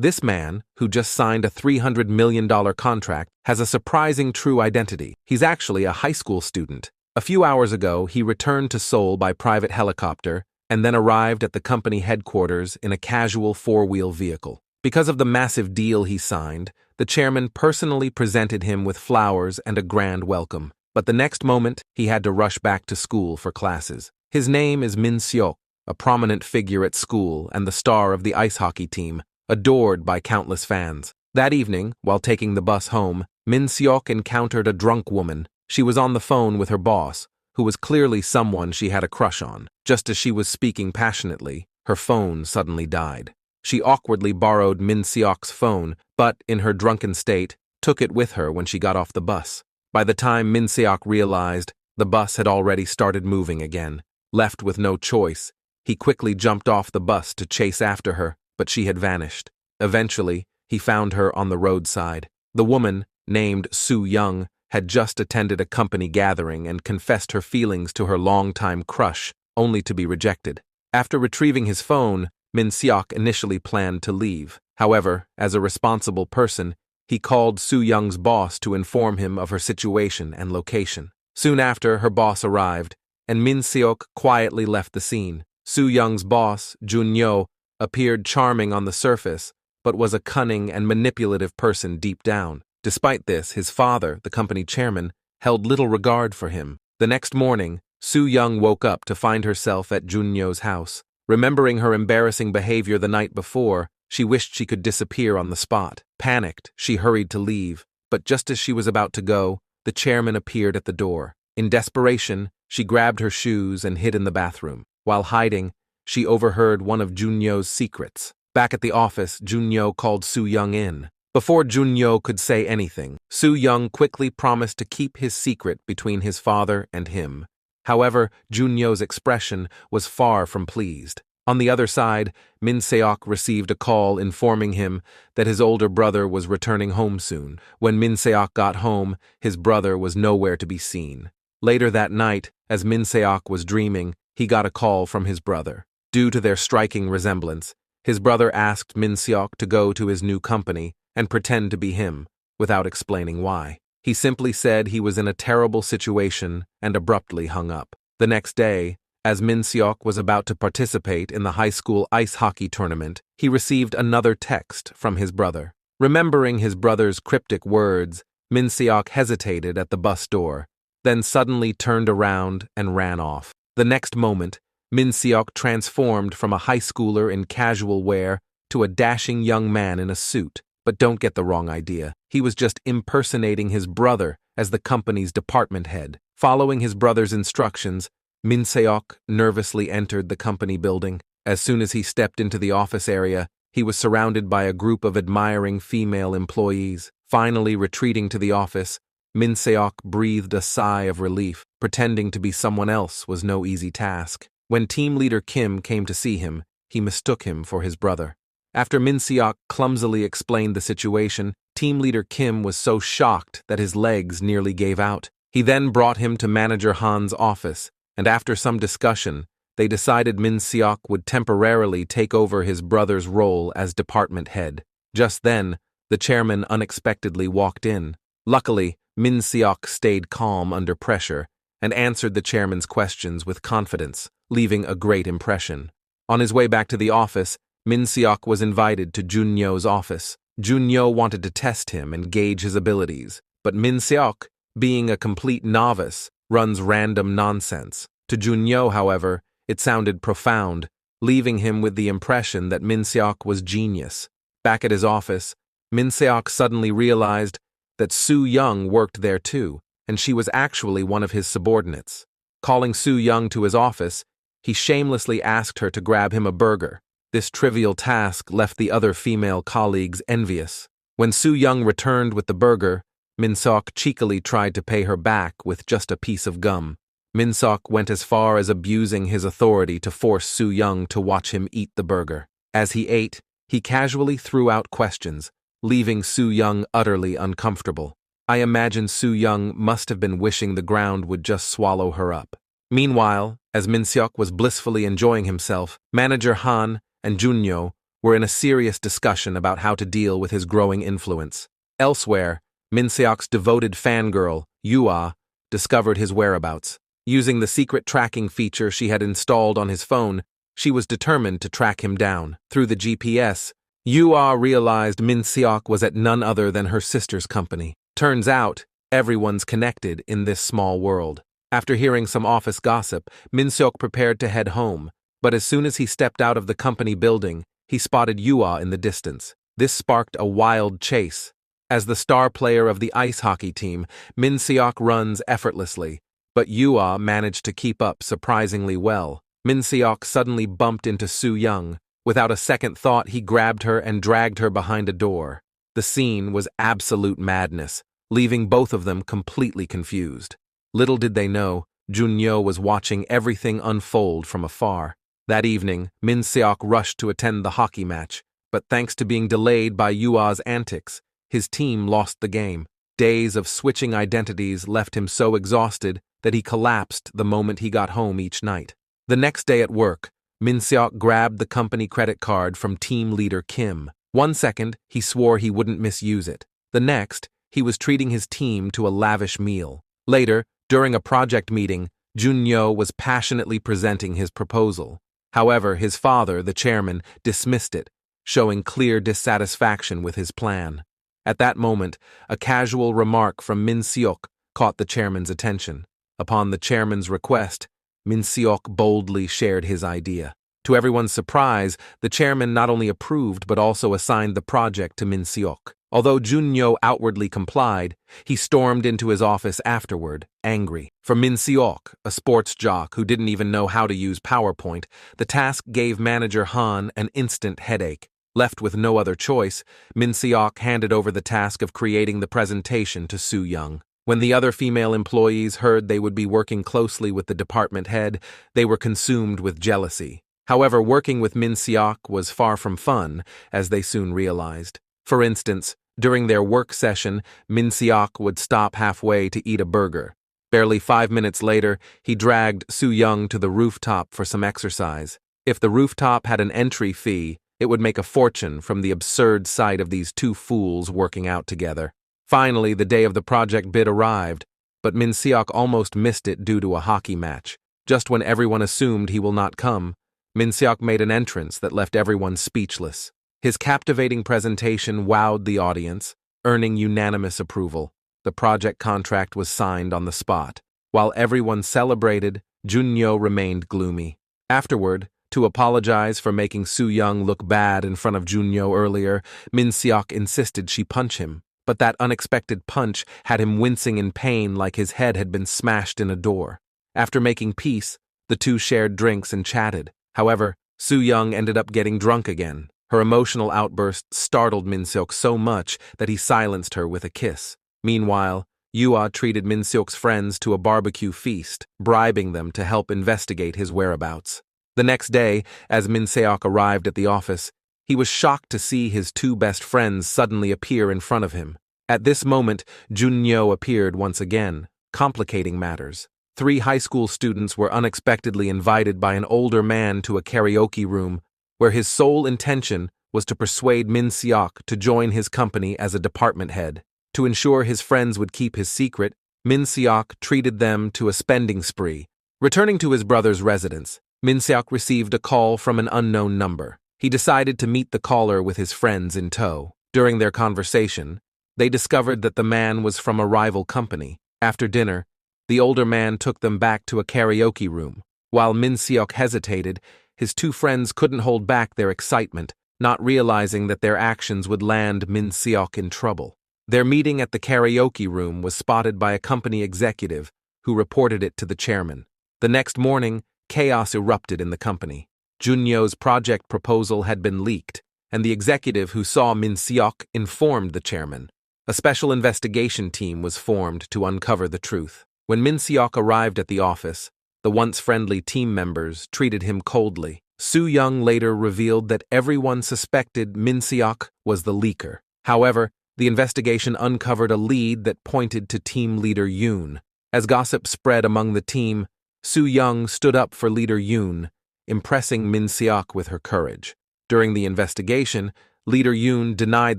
This man, who just signed a $300 million contract, has a surprising true identity. He's actually a high school student. A few hours ago, he returned to Seoul by private helicopter and then arrived at the company headquarters in a casual four-wheel vehicle. Because of the massive deal he signed, the chairman personally presented him with flowers and a grand welcome. But the next moment, he had to rush back to school for classes. His name is Min Seok, a prominent figure at school and the star of the ice hockey team, adored by countless fans. That evening, while taking the bus home, Min Seok encountered a drunk woman. She was on the phone with her boss, who was clearly someone she had a crush on. Just as she was speaking passionately, her phone suddenly died. She awkwardly borrowed Min Seok's phone, but, in her drunken state, took it with her when she got off the bus. By the time Min Seok realized, the bus had already started moving again. Left with no choice, he quickly jumped off the bus to chase after her, but she had vanished. Eventually, he found her on the roadside. The woman, named Soo Young, had just attended a company gathering and confessed her feelings to her longtime crush, only to be rejected. After retrieving his phone, Min Seok initially planned to leave. However, as a responsible person, he called Soo Young's boss to inform him of her situation and location. Soon after, her boss arrived, and Min Seok quietly left the scene. Soo Young's boss, Jun-yo, appeared charming on the surface, but was a cunning and manipulative person deep down. Despite this, his father, the company chairman, held little regard for him. The next morning, Soo Young woke up to find herself at Jun-yo's house. Remembering her embarrassing behavior the night before, she wished she could disappear on the spot. Panicked, she hurried to leave, but just as she was about to go, the chairman appeared at the door. In desperation, she grabbed her shoes and hid in the bathroom. While hiding, she overheard one of Jun-yo's secrets. Back at the office, Jun-yo called Soo Young in. Before Jun-yo could say anything, Soo Young quickly promised to keep his secret between his father and him. However, Jun-yo's expression was far from pleased. On the other side, Min Seok received a call informing him that his older brother was returning home soon. When Min Seok got home, his brother was nowhere to be seen. Later that night, as Min Seok was dreaming, he got a call from his brother. Due to their striking resemblance, his brother asked Min Seok to go to his new company and pretend to be him, without explaining why. He simply said he was in a terrible situation and abruptly hung up. The next day, as Min Seok was about to participate in the high school ice hockey tournament, he received another text from his brother. Remembering his brother's cryptic words, Min Seok hesitated at the bus door, then suddenly turned around and ran off. The next moment, Min Seok transformed from a high schooler in casual wear to a dashing young man in a suit. But don't get the wrong idea. He was just impersonating his brother as the company's department head. Following his brother's instructions, Min Seok nervously entered the company building. As soon as he stepped into the office area, he was surrounded by a group of admiring female employees. Finally retreating to the office, Min Seok breathed a sigh of relief. Pretending to be someone else was no easy task. When team leader Kim came to see him, he mistook him for his brother. After Min Seok clumsily explained the situation, team leader Kim was so shocked that his legs nearly gave out. He then brought him to manager Han's office, and after some discussion, they decided Min Seok would temporarily take over his brother's role as department head. Just then, the chairman unexpectedly walked in. Luckily, Min Seok stayed calm under pressure and answered the chairman's questions with confidence, leaving a great impression. On his way back to the office, Min Seok was invited to Jun-yo's office. Jun-yo wanted to test him and gauge his abilities, but Min Seok, being a complete novice, runs random nonsense. To Jun-yo, however, it sounded profound, leaving him with the impression that Min Seok was genius. Back at his office, Min Seok suddenly realized that Soo Young worked there too, and she was actually one of his subordinates. Calling Soo Young to his office, he shamelessly asked her to grab him a burger. This trivial task left the other female colleagues envious. When Soo Young returned with the burger, Min Seok cheekily tried to pay her back with just a piece of gum. Min Seok went as far as abusing his authority to force Soo Young to watch him eat the burger. As he ate, he casually threw out questions, leaving Soo Young utterly uncomfortable. I imagine Soo Young must have been wishing the ground would just swallow her up. Meanwhile, as Min Seok was blissfully enjoying himself, manager Han and Jun-yo were in a serious discussion about how to deal with his growing influence. Elsewhere, Min Seok's devoted fangirl, Yua, discovered his whereabouts. Using the secret tracking feature she had installed on his phone, she was determined to track him down. Through the GPS, Yua realized Min Seok was at none other than her sister's company. Turns out, everyone's connected in this small world. After hearing some office gossip, Min Seok prepared to head home, but as soon as he stepped out of the company building, he spotted Yua in the distance. This sparked a wild chase. As the star player of the ice hockey team, Min Seok runs effortlessly, but Yua managed to keep up surprisingly well. Min Seok suddenly bumped into Soo Young. Without a second thought, he grabbed her and dragged her behind a door. The scene was absolute madness, leaving both of them completely confused. Little did they know, Junyo was watching everything unfold from afar. That evening, Min Seok rushed to attend the hockey match, but thanks to being delayed by Yua's antics, his team lost the game. Days of switching identities left him so exhausted that he collapsed the moment he got home each night. The next day at work, Min Seok grabbed the company credit card from team leader Kim. One second, he swore he wouldn't misuse it. The next, he was treating his team to a lavish meal. Later, during a project meeting, Junyo was passionately presenting his proposal. However, his father, the chairman, dismissed it, showing clear dissatisfaction with his plan. At that moment, a casual remark from Min Seok caught the chairman's attention. Upon the chairman's request, Min Seok boldly shared his idea. To everyone's surprise, the chairman not only approved but also assigned the project to Min Seok. Although Junyo outwardly complied, he stormed into his office afterward, angry. For Min Seok, a sports jock who didn't even know how to use PowerPoint, the task gave manager Han an instant headache. Left with no other choice, Min Seok handed over the task of creating the presentation to Soo Young. When the other female employees heard they would be working closely with the department head, they were consumed with jealousy. However, working with Min Seok was far from fun, as they soon realized. For instance, during their work session, Min Seok would stop halfway to eat a burger. Barely 5 minutes later, he dragged Soo Young to the rooftop for some exercise. If the rooftop had an entry fee, it would make a fortune from the absurd sight of these two fools working out together. Finally, the day of the project bid arrived, but Min Seok almost missed it due to a hockey match. Just when everyone assumed he will not come, Min Seok made an entrance that left everyone speechless. His captivating presentation wowed the audience, earning unanimous approval. The project contract was signed on the spot. While everyone celebrated, Junyo remained gloomy. Afterward, to apologize for making Soo Young look bad in front of Junyo earlier, Min Seok insisted she punch him. But that unexpected punch had him wincing in pain like his head had been smashed in a door. After making peace, the two shared drinks and chatted. However, Soo Young ended up getting drunk again. Her emotional outburst startled Min Seok so much that he silenced her with a kiss. Meanwhile, Yua treated Min Seok's friends to a barbecue feast, bribing them to help investigate his whereabouts. The next day, as Min Seok arrived at the office, he was shocked to see his two best friends suddenly appear in front of him. At this moment, Junyo appeared once again, complicating matters. 3 high school students were unexpectedly invited by an older man to a karaoke room, where his sole intention was to persuade Min Seok to join his company as a department head. To ensure his friends would keep his secret, Min Seok treated them to a spending spree. Returning to his brother's residence, Min Seok received a call from an unknown number. He decided to meet the caller with his friends in tow. During their conversation, they discovered that the man was from a rival company. After dinner, the older man took them back to a karaoke room. While Min Seok hesitated, his two friends couldn't hold back their excitement, not realizing that their actions would land Min Seok in trouble. Their meeting at the karaoke room was spotted by a company executive who reported it to the chairman. The next morning, chaos erupted in the company. Junyo's project proposal had been leaked, and the executive who saw Min Seok informed the chairman. A special investigation team was formed to uncover the truth. When Min Seok arrived at the office, the once friendly team members treated him coldly. Soo Young later revealed that everyone suspected Min Seok was the leaker. However, the investigation uncovered a lead that pointed to team leader Yoon. As gossip spread among the team, Soo Young stood up for leader Yoon, impressing Min Seok with her courage. During the investigation, Leader Yoon denied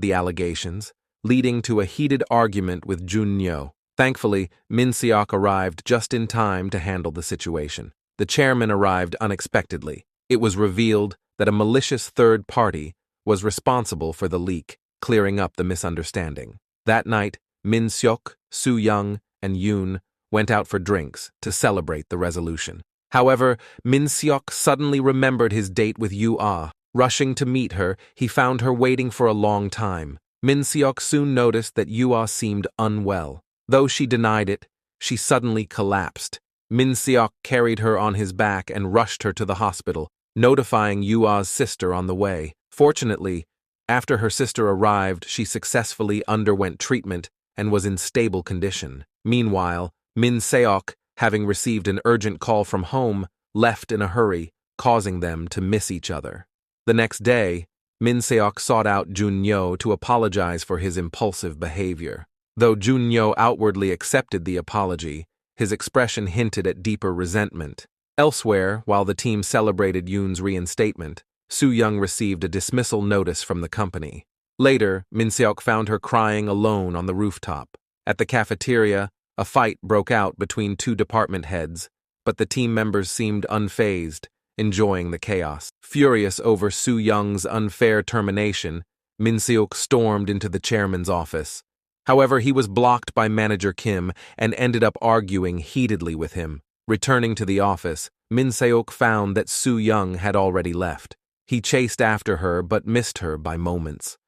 the allegations, leading to a heated argument with Jun-yo. Thankfully, Min Seok arrived just in time to handle the situation. The chairman arrived unexpectedly. It was revealed that a malicious third party was responsible for the leak, clearing up the misunderstanding. That night, Min Seok, Soo-young, and Yoon went out for drinks to celebrate the resolution. However, Min Seok suddenly remembered his date with Yoo-ah. Rushing to meet her, he found her waiting for a long time. Min Seok soon noticed that Yoo-ah seemed unwell. Though she denied it, she suddenly collapsed. Min Seok carried her on his back and rushed her to the hospital, notifying Yoo-ah's sister on the way. Fortunately, after her sister arrived, she successfully underwent treatment and was in stable condition. Meanwhile, Min Seok, having received an urgent call from home, left in a hurry, causing them to miss each other. The next day, Min Seok sought out Jun-yo to apologize for his impulsive behavior. Though Jun-yo outwardly accepted the apology, his expression hinted at deeper resentment. Elsewhere, while the team celebrated Yoon's reinstatement, Soo-young received a dismissal notice from the company. Later, Min Seok found her crying alone on the rooftop. At the cafeteria, a fight broke out between two department heads, but the team members seemed unfazed, enjoying the chaos. Furious over Soo-young's unfair termination, Min Seok stormed into the chairman's office. However, he was blocked by manager Kim and ended up arguing heatedly with him. Returning to the office, Min Seok found that Soo-young had already left. He chased after her but missed her by moments.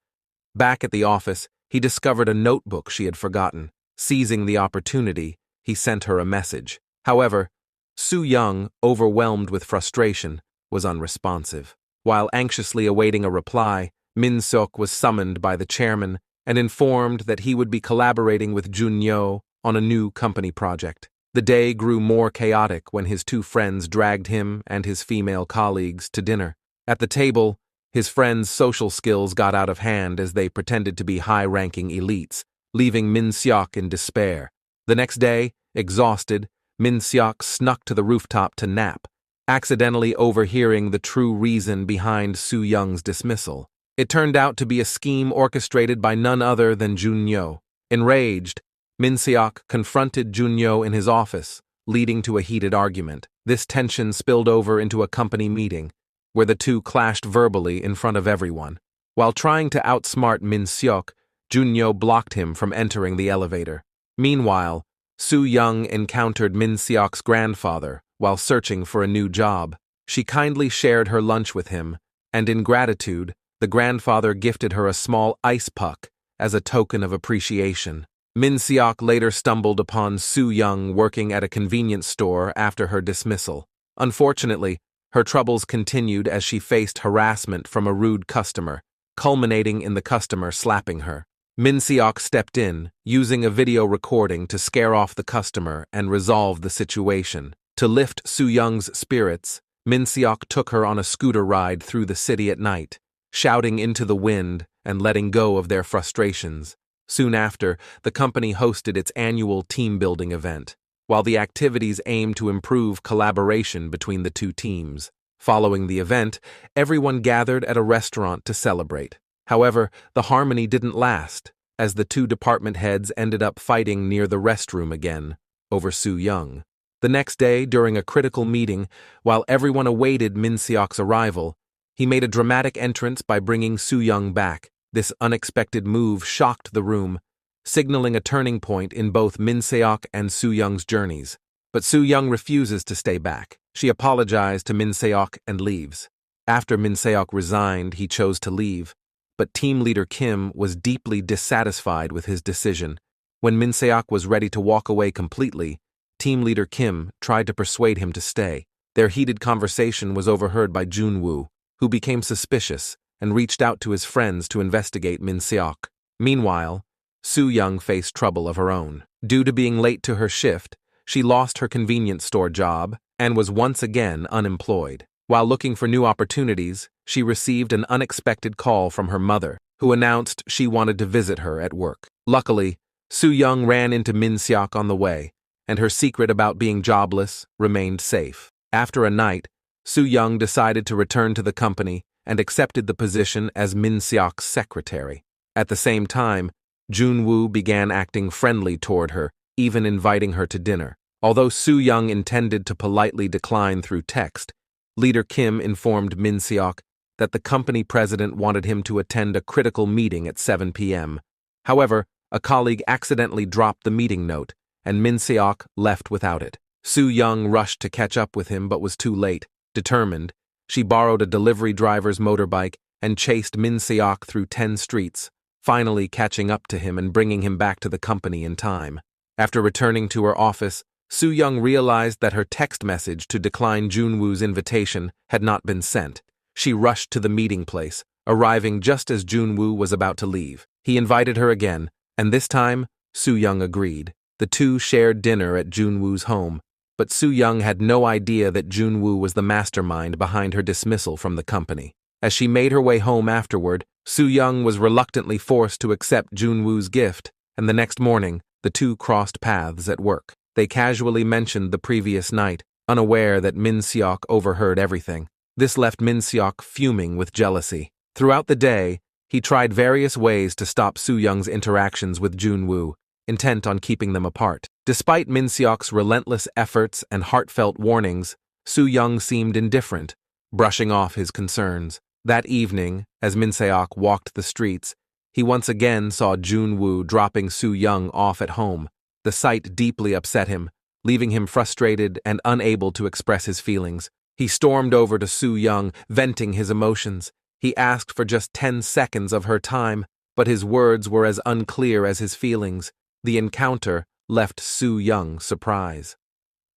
Back at the office, he discovered a notebook she had forgotten. Seizing the opportunity, he sent her a message. However, Soo-young, overwhelmed with frustration, was unresponsive. While anxiously awaiting a reply, Min Seok was summoned by the chairman and informed that he would be collaborating with Jun-yo on a new company project. The day grew more chaotic when his two friends dragged him and his female colleagues to dinner. At the table, his friends' social skills got out of hand as they pretended to be high-ranking elites, leaving Min Seok in despair. The next day, exhausted, Min Seok snuck to the rooftop to nap, accidentally overhearing the true reason behind Soo-young's dismissal. It turned out to be a scheme orchestrated by none other than Jun-yo. Enraged, Min Seok confronted Jun-yo in his office, leading to a heated argument. This tension spilled over into a company meeting, where the two clashed verbally in front of everyone. While trying to outsmart Min Seok, Jun-yo blocked him from entering the elevator. Meanwhile, Soo-young encountered Min Seok's grandfather while searching for a new job. She kindly shared her lunch with him, and in gratitude, the grandfather gifted her a small ice puck as a token of appreciation. Min Seok later stumbled upon Soo-young working at a convenience store after her dismissal. Unfortunately, her troubles continued as she faced harassment from a rude customer, culminating in the customer slapping her. Min Seok stepped in, using a video recording to scare off the customer and resolve the situation. To lift Soo-young's spirits, Min Seok took her on a scooter ride through the city at night, shouting into the wind and letting go of their frustrations. Soon after, the company hosted its annual team-building event, while the activities aimed to improve collaboration between the two teams. Following the event, everyone gathered at a restaurant to celebrate. However, the harmony didn't last, as the two department heads ended up fighting near the restroom again, over Soo-young. The next day, during a critical meeting, while everyone awaited Min Seok's arrival, he made a dramatic entrance by bringing Soo-young back. This unexpected move shocked the room, signaling a turning point in both Min Seok and Soo-young's journeys. But Soo-young refuses to stay back. She apologized to Min Seok and leaves. After Min Seok resigned, he chose to leave, but team leader Kim was deeply dissatisfied with his decision. When Min Seok was ready to walk away completely, team leader Kim tried to persuade him to stay. Their heated conversation was overheard by Jun-woo, who became suspicious and reached out to his friends to investigate Min Seok. Meanwhile, Soo-young faced trouble of her own. Due to being late to her shift, she lost her convenience store job and was once again unemployed. While looking for new opportunities, she received an unexpected call from her mother, who announced she wanted to visit her at work. Luckily, Soo-young ran into Min Seok on the way, and her secret about being jobless remained safe. After a night, Soo-young decided to return to the company and accepted the position as Min Seok's secretary. At the same time, Junwoo began acting friendly toward her, even inviting her to dinner. Although Soo-young intended to politely decline through text, Leader Kim informed Min Seok that the company president wanted him to attend a critical meeting at 7 p.m. However, a colleague accidentally dropped the meeting note, and Min Seok left without it. Soo-young rushed to catch up with him but was too late. Determined, she borrowed a delivery driver's motorbike and chased Min Seok through 10 streets, finally catching up to him and bringing him back to the company in time. After returning to her office, Soo-young realized that her text message to decline Junwoo's invitation had not been sent. She rushed to the meeting place, arriving just as Junwoo was about to leave. He invited her again, and this time, Soo-young agreed. The two shared dinner at Junwoo's home, but Soo-young had no idea that Junwoo was the mastermind behind her dismissal from the company. As she made her way home afterward, Soo-young was reluctantly forced to accept Junwoo's gift, and the next morning, the two crossed paths at work. They casually mentioned the previous night, unaware that Min Seok overheard everything. This left Min Seok fuming with jealousy. Throughout the day, he tried various ways to stop Soo-young's interactions with Junwoo, intent on keeping them apart. Despite Min Seok's relentless efforts and heartfelt warnings, Soo-young seemed indifferent, brushing off his concerns. That evening, as Min Seok walked the streets, he once again saw Junwoo dropping Soo-young off at home. The sight deeply upset him, leaving him frustrated and unable to express his feelings. He stormed over to Soo-young, venting his emotions. He asked for just 10 seconds of her time, but his words were as unclear as his feelings. The encounter left Soo-young surprised.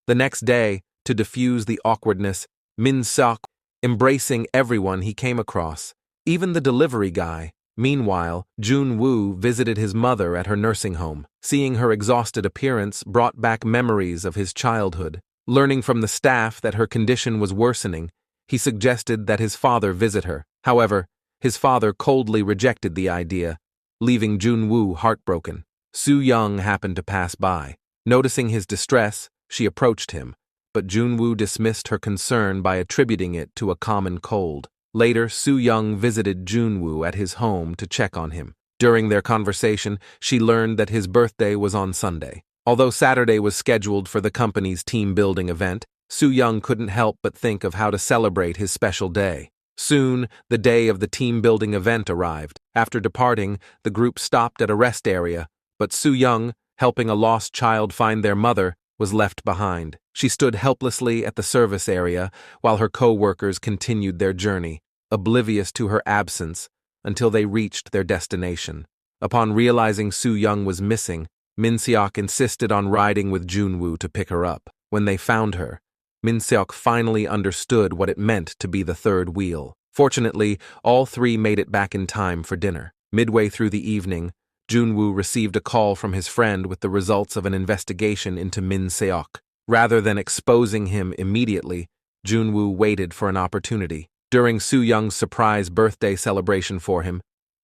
The next day, to diffuse the awkwardness, Min Seok embracing everyone he came across, even the delivery guy. Meanwhile, Junwoo visited his mother at her nursing home. Seeing her exhausted appearance brought back memories of his childhood. Learning from the staff that her condition was worsening, he suggested that his father visit her. However, his father coldly rejected the idea, leaving Junwoo heartbroken. Soo-young happened to pass by. Noticing his distress, she approached him, but Junwoo dismissed her concern by attributing it to a common cold. Later, Soo-young visited Junwoo at his home to check on him. During their conversation, she learned that his birthday was on Sunday. Although Saturday was scheduled for the company's team-building event, Soo-young couldn't help but think of how to celebrate his special day. Soon, the day of the team-building event arrived. After departing, the group stopped at a rest area, but Soo-young, helping a lost child find their mother, was left behind. She stood helplessly at the service area while her co-workers continued their journey, oblivious to her absence, until they reached their destination. Upon realizing Soo-young was missing, Min Seok insisted on riding with Junwoo to pick her up. When they found her, Min Seok finally understood what it meant to be the third wheel. Fortunately, all three made it back in time for dinner. Midway through the evening, Junwoo received a call from his friend with the results of an investigation into Min Seok. Rather than exposing him immediately, Junwoo waited for an opportunity. During Soo-young's surprise birthday celebration for him,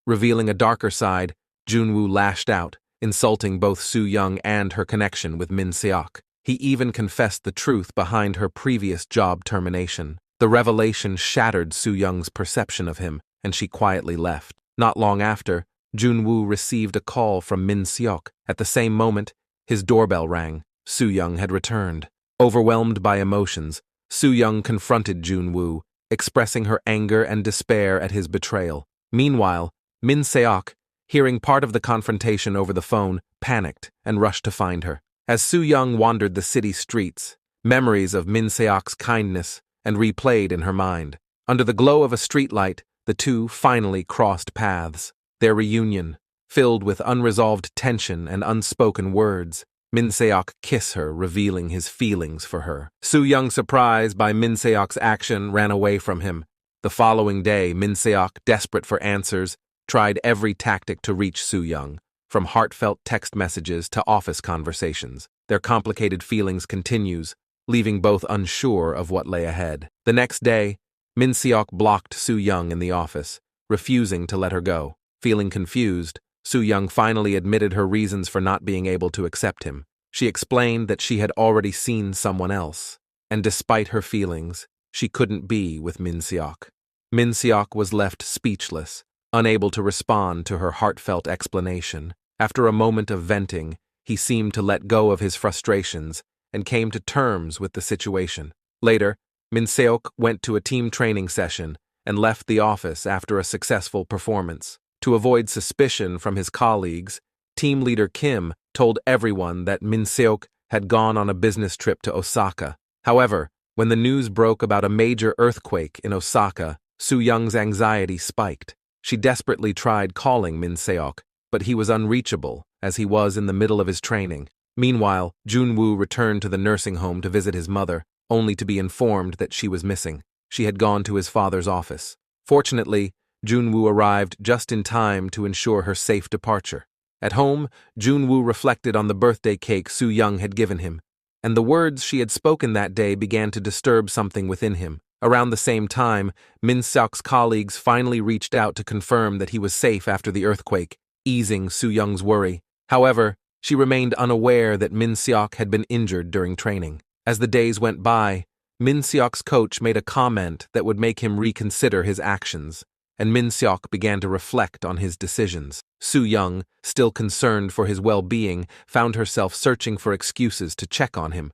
revealing a darker side, Junwoo lashed out, insulting both Soo-young and her connection with Min Seok. He even confessed the truth behind her previous job termination. The revelation shattered Soo-young's perception of him, and she quietly left. Not long after, Junwoo received a call from Min Seok. At the same moment, his doorbell rang. Soo-young had returned. Overwhelmed by emotions, Soo-young confronted Junwoo, expressing her anger and despair at his betrayal. Meanwhile, Min Seok, hearing part of the confrontation over the phone, panicked and rushed to find her. As Soo-young wandered the city streets, memories of Min Seok's kindness and replayed in her mind. Under the glow of a streetlight, the two finally crossed paths. Their reunion, filled with unresolved tension and unspoken words, Min Seok kissed her, revealing his feelings for her. Soo-young, surprised by Min Seok's action, ran away from him. The following day, Min Seok, desperate for answers, tried every tactic to reach Soo-young, from heartfelt text messages to office conversations. Their complicated feelings continues, leaving both unsure of what lay ahead. The next day, Min Seok blocked Soo-young in the office, refusing to let her go. Feeling confused, Soo-young finally admitted her reasons for not being able to accept him. She explained that she had already seen someone else, and despite her feelings, she couldn't be with Min Seok. Min Seok was left speechless, unable to respond to her heartfelt explanation. After a moment of venting, he seemed to let go of his frustrations and came to terms with the situation. Later, Min Seok went to a team training session and left the office after a successful performance. To avoid suspicion from his colleagues, team leader Kim told everyone that Min Seok had gone on a business trip to Osaka. However, when the news broke about a major earthquake in Osaka, Soo Young's anxiety spiked. She desperately tried calling Min Seok, but he was unreachable as he was in the middle of his training. Meanwhile, Junwoo returned to the nursing home to visit his mother, only to be informed that she was missing. She had gone to his father's office. Fortunately, Junwoo arrived just in time to ensure her safe departure. At home, Junwoo reflected on the birthday cake Soo Young had given him, and the words she had spoken that day began to disturb something within him. Around the same time, Min Seok's colleagues finally reached out to confirm that he was safe after the earthquake, easing Soo Young's worry. However, she remained unaware that Min Seok had been injured during training. As the days went by, Min Seok's coach made a comment that would make him reconsider his actions, and Min Seok began to reflect on his decisions. Soo Young, still concerned for his well-being, found herself searching for excuses to check on him.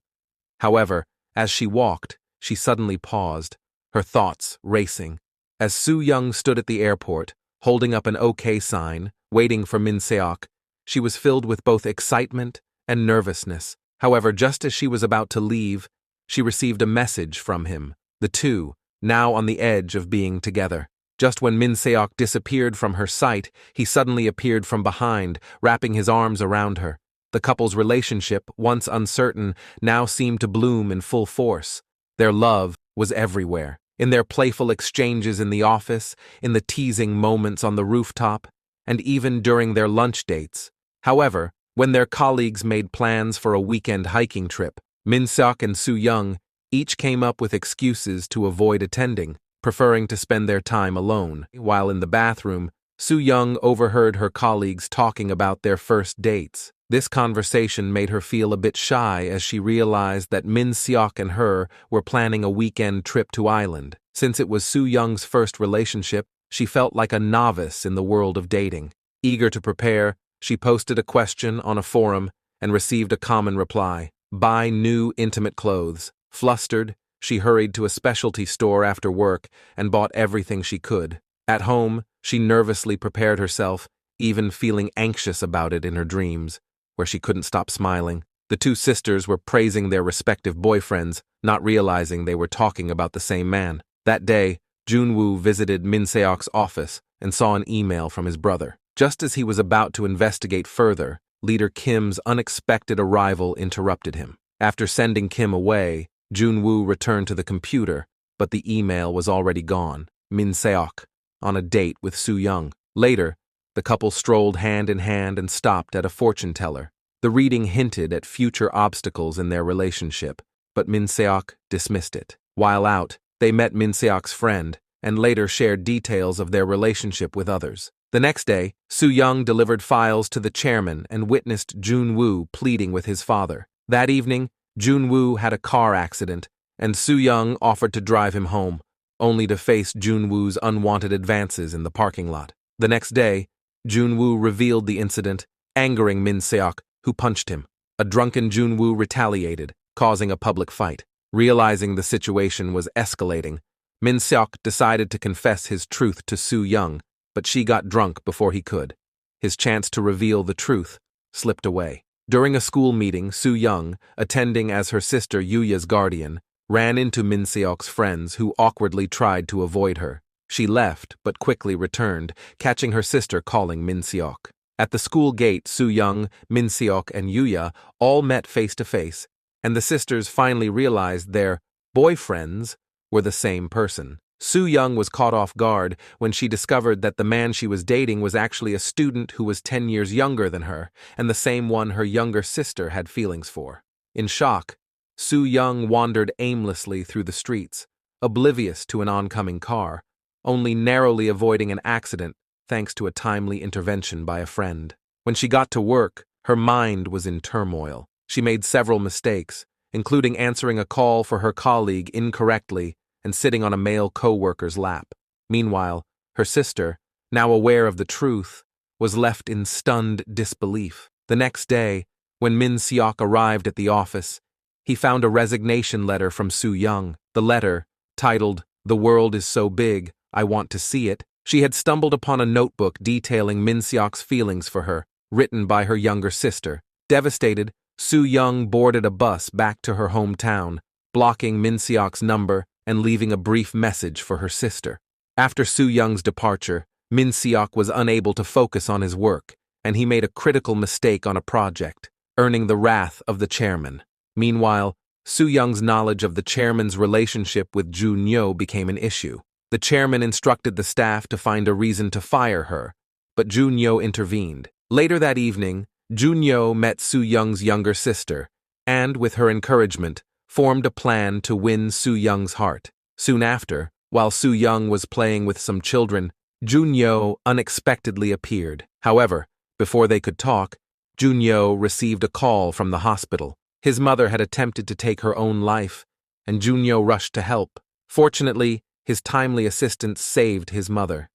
However, as she walked, she suddenly paused, her thoughts racing. As Soo Young stood at the airport, holding up an OK sign, waiting for Min Seok, she was filled with both excitement and nervousness. However, just as she was about to leave, she received a message from him, the two, now on the edge of being together. Just when Min Seok disappeared from her sight, he suddenly appeared from behind, wrapping his arms around her. The couple's relationship, once uncertain, now seemed to bloom in full force. Their love was everywhere, in their playful exchanges in the office, in the teasing moments on the rooftop, and even during their lunch dates. However, when their colleagues made plans for a weekend hiking trip, Min Seok and Soo Young each came up with excuses to avoid attending, preferring to spend their time alone. While in the bathroom, Soo Young overheard her colleagues talking about their first dates. This conversation made her feel a bit shy as she realized that Min Seok and her were planning a weekend trip to Island. Since it was Soo Young's first relationship, she felt like a novice in the world of dating. Eager to prepare, she posted a question on a forum and received a common reply: buy new intimate clothes. Flustered, she hurried to a specialty store after work and bought everything she could. At home, she nervously prepared herself, even feeling anxious about it in her dreams, where she couldn't stop smiling. The two sisters were praising their respective boyfriends, not realizing they were talking about the same man. That day, Junwoo visited Min Seok's office and saw an email from his brother. Just as he was about to investigate further, Leader Kim's unexpected arrival interrupted him. After sending Kim away, Junwoo returned to the computer, but the email was already gone. Min Seok, on a date with Soo Young. Later, the couple strolled hand in hand and stopped at a fortune teller. The reading hinted at future obstacles in their relationship, but Min Seok dismissed it. While out, they met Min Seok's friend and later shared details of their relationship with others. The next day, Soo Young delivered files to the chairman and witnessed Junwoo pleading with his father. That evening, Junwoo had a car accident, and Soo Young offered to drive him home, only to face Junwoo's unwanted advances in the parking lot. The next day, Junwoo revealed the incident, angering Min Seok, who punched him. A drunken Junwoo retaliated, causing a public fight. Realizing the situation was escalating, Min Seok decided to confess his truth to Soo Young, but she got drunk before he could. His chance to reveal the truth slipped away. During a school meeting, Soo Young, attending as her sister Yuya's guardian, ran into Min Seok's friends who awkwardly tried to avoid her. She left, but quickly returned, catching her sister calling Min Seok. At the school gate, Soo Young, Min Seok, and Yuya all met face to face, and the sisters finally realized their boyfriends were the same person. Soo Young was caught off guard when she discovered that the man she was dating was actually a student who was 10 years younger than her, and the same one her younger sister had feelings for. In shock, Soo Young wandered aimlessly through the streets, oblivious to an oncoming car, only narrowly avoiding an accident thanks to a timely intervention by a friend. When she got to work, her mind was in turmoil. She made several mistakes, including answering a call for her colleague incorrectly and sitting on a male co-worker's lap. Meanwhile, her sister, now aware of the truth, was left in stunned disbelief. The next day, when Min Seok arrived at the office, he found a resignation letter from Soo Young. The letter, titled, "The World is So Big, I Want to See It," she had stumbled upon a notebook detailing Min Seok's feelings for her, written by her younger sister. Devastated, Soo Young boarded a bus back to her hometown, blocking Min Seok's number and leaving a brief message for her sister. After Soo Young's departure, Min Seok was unable to focus on his work, and he made a critical mistake on a project, earning the wrath of the chairman. Meanwhile, Soo Young's knowledge of the chairman's relationship with Joo Nyo became an issue. The chairman instructed the staff to find a reason to fire her, but Joo Nyo intervened. Later that evening, Joo Nyo met Soo Young's younger sister, and, with her encouragement, formed a plan to win Soo Young's heart. Soon after, while Soo Young was playing with some children, Joo Nyo unexpectedly appeared. However, before they could talk, Joo Nyo received a call from the hospital. His mother had attempted to take her own life, and Joo Nyo rushed to help. Fortunately, his timely assistance saved his mother.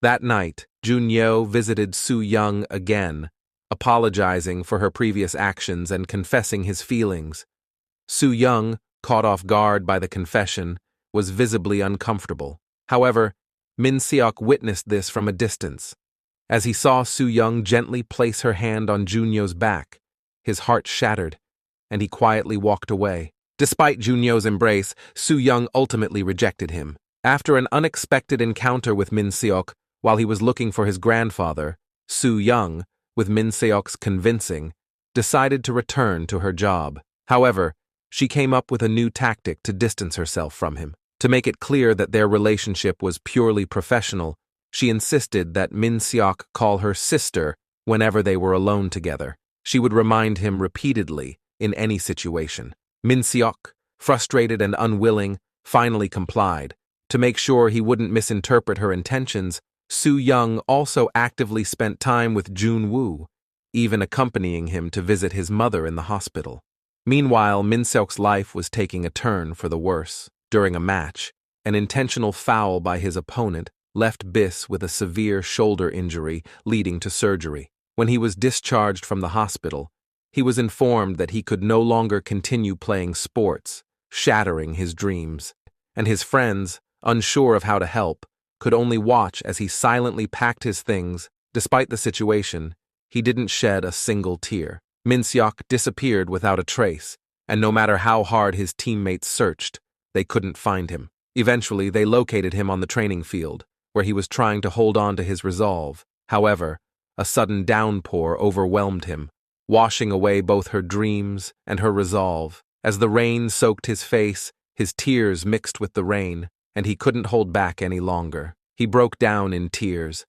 That night, Joo Nyo visited Soo Young again, apologizing for her previous actions and confessing his feelings. Soo Young, caught off guard by the confession, was visibly uncomfortable. However, Min Seok witnessed this from a distance. As he saw Soo Young gently place her hand on Joo Nyo's back, his heart shattered, and he quietly walked away. Despite Joo Nyo's embrace, Soo Young ultimately rejected him. After an unexpected encounter with Min Seok while he was looking for his grandfather, Soo Young, with Min Seok's convincing, decided to return to her job. However, she came up with a new tactic to distance herself from him. To make it clear that their relationship was purely professional, she insisted that Min Seok call her sister whenever they were alone together. She would remind him repeatedly in any situation. Min Seok, frustrated and unwilling, finally complied. To make sure he wouldn't misinterpret her intentions, Soo Young also actively spent time with Jun Woo, even accompanying him to visit his mother in the hospital. Meanwhile, Min Seok's life was taking a turn for the worse. During a match, an intentional foul by his opponent left Bis with a severe shoulder injury leading to surgery. When he was discharged from the hospital, he was informed that he could no longer continue playing sports, shattering his dreams. And his friends, unsure of how to help, could only watch as he silently packed his things. Despite the situation, he didn't shed a single tear. Min Seok disappeared without a trace, and no matter how hard his teammates searched, they couldn't find him. Eventually, they located him on the training field, where he was trying to hold on to his resolve. However, a sudden downpour overwhelmed him, washing away both her dreams and her resolve. As the rain soaked his face, his tears mixed with the rain, and he couldn't hold back any longer. He broke down in tears,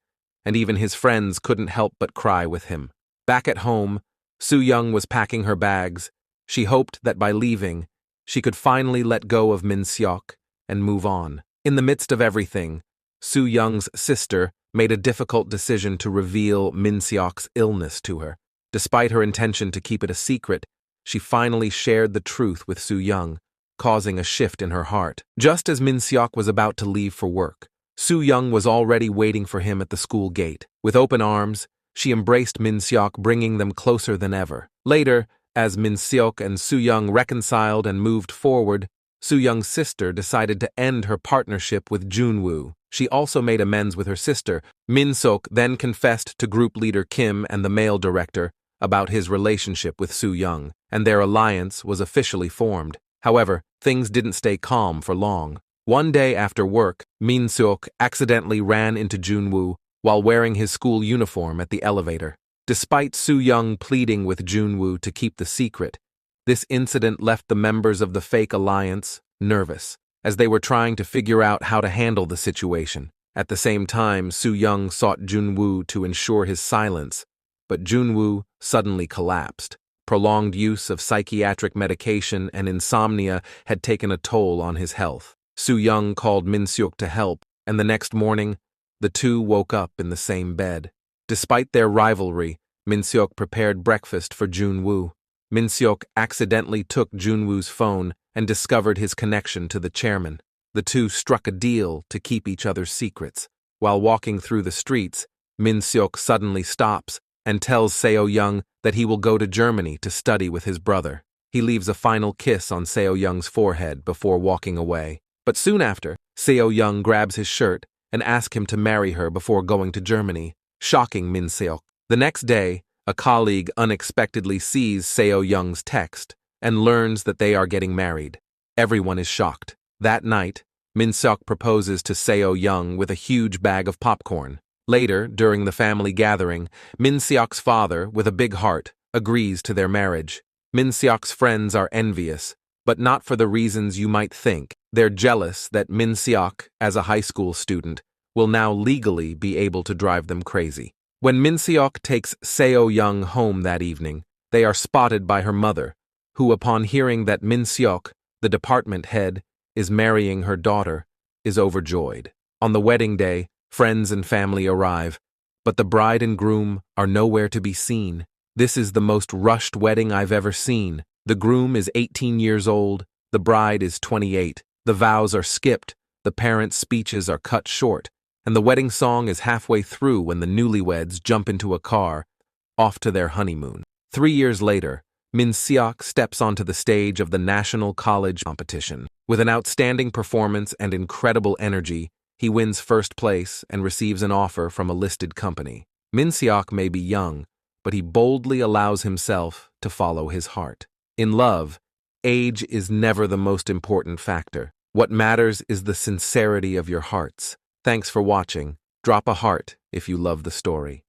and even his friends couldn't help but cry with him. Back at home, Soo Young was packing her bags. She hoped that by leaving, she could finally let go of Min Seok and move on. In the midst of everything, Soo Young's sister made a difficult decision to reveal Min Seok's illness to her. Despite her intention to keep it a secret, she finally shared the truth with Soo Young, causing a shift in her heart. Just as Min Seok was about to leave for work, Soo Young was already waiting for him at the school gate. With open arms, she embraced Min Seok, bringing them closer than ever. Later, as Min Seok and Soo Young reconciled and moved forward, Soo Young's sister decided to end her partnership with Jun Woo. She also made amends with her sister. Min Seok then confessed to group leader Kim and the male director about his relationship with Soo Young, and their alliance was officially formed. However, things didn't stay calm for long. One day after work, Min Seok accidentally ran into Jun Woo while wearing his school uniform at the elevator. Despite Soo Young pleading with Jun Woo to keep the secret, this incident left the members of the fake alliance nervous, as they were trying to figure out how to handle the situation. At the same time, Soo Young sought Jun Woo to ensure his silence, but Jun Woo suddenly collapsed. Prolonged use of psychiatric medication and insomnia had taken a toll on his health. Soo Young called Min Seok to help, and the next morning, the two woke up in the same bed. Despite their rivalry, Min Seok prepared breakfast for Jun Woo. Min Seok accidentally took Jun Woo's phone and discovered his connection to the chairman. The two struck a deal to keep each other's secrets. While walking through the streets, Min Seok suddenly stops and tells Seo Young that he will go to Germany to study with his brother. He leaves a final kiss on Seo Young's forehead before walking away. But soon after, Seo Young grabs his shirt and asks him to marry her before going to Germany, shocking Min Seok. The next day, a colleague unexpectedly sees Seo Young's text and learns that they are getting married. Everyone is shocked. That night, Min Seok proposes to Seo Young with a huge bag of popcorn. Later, during the family gathering, Min Seok's father, with a big heart, agrees to their marriage. Min Seok's friends are envious, but not for the reasons you might think. They're jealous that Min Seok, as a high school student, will now legally be able to drive them crazy. When Min Seok takes Seo Young home that evening, they are spotted by her mother, who, upon hearing that Min Seok, the department head, is marrying her daughter, is overjoyed. On the wedding day, friends and family arrive, but the bride and groom are nowhere to be seen. This is the most rushed wedding I've ever seen. The groom is 18 years old, the bride is 28. The vows are skipped, the parents' speeches are cut short, and the wedding song is halfway through when the newlyweds jump into a car, off to their honeymoon. 3 years later, Min Seok steps onto the stage of the National College competition. With an outstanding performance and incredible energy, he wins first place and receives an offer from a listed company. Min Seok may be young, but he boldly allows himself to follow his heart. In love, age is never the most important factor. What matters is the sincerity of your hearts. Thanks for watching. Drop a heart if you love the story.